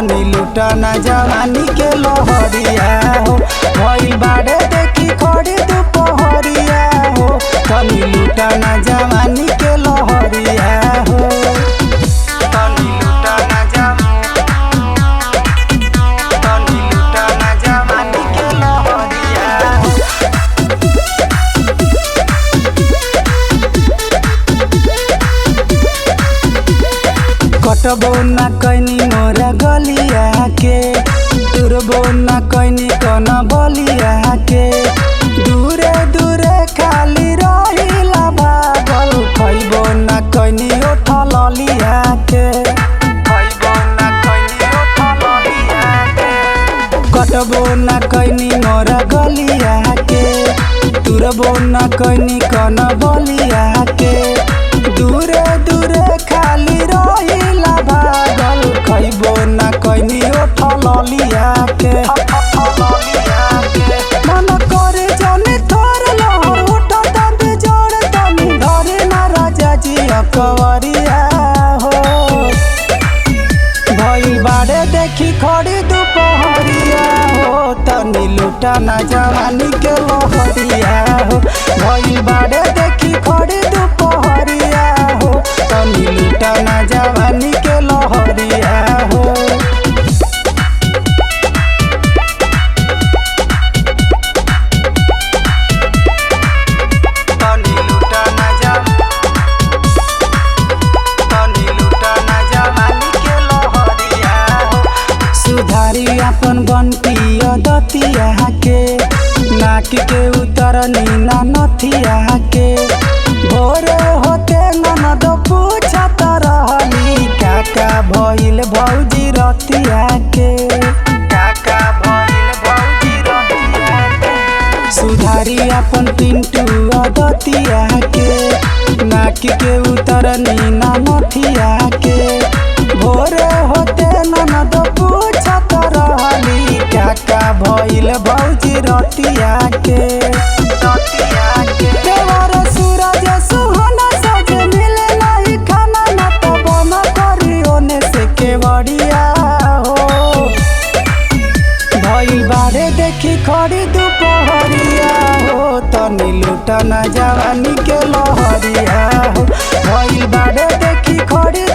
तनी लुटाना जवानी के लहरिया हो। भइल बाड़े देखी खड़ी दुपहरिया हो, तनी लुटाना जवानी के लहरिया हो। तनी लुटाना जवानी के लहरिया हो। कटबो ना कैनी मोरा गलिया के, तुरबो ना कैनी कन बलिया के। दूरे दूरे खाली रहिला भागल, खइबो ना कैनी उठल लिया के। खइबो ना कैनी उठल लिया के। कटबो ना कैनी मोरा गलिया के, तुरबो ना कैनी कन बलिया के। दूरे दूरे खाली रहिला भागल, खइबो ना कैनी उठल लिया के। मन करे जने थोर लहर उठत बेजोड़, तनी धरे ना राजा जी अकवरिया हो। भइल बाड़े देखी खड़ी दुपहरिया हो, तनी लुटाना जवानी के लहरिया हो। भइल बाड़े देखी खड़ी दुपहरिया हो, तनी लुटाना जवानी के लहरिया हो। तनी लुटाना जवानी के लहरिया हो। सुधारी अपन बनती दतिया के, नाक के उतरनी ना नथिया के। भोरे होते ननद पूछत रहली, काका भइल भौजी रतिया के। काका भइल भौजी रतिया के। सुधारी अपन पिंटू दतिया के, नाक के उतरनी ना नथिया के। भोरे होते ननद पूछत रहली, काका भइल भौजी रतिया के। देवर सूरज सुहाना सज मिले नहीं खाना, ना तो बन करी ओने से केवड़िया हो। भइल बाड़े देखी खड़ी दुपहरिया हो, तनी लुटाना जवानी के लहरिया हो। भइल बाड़े देखी खड़ी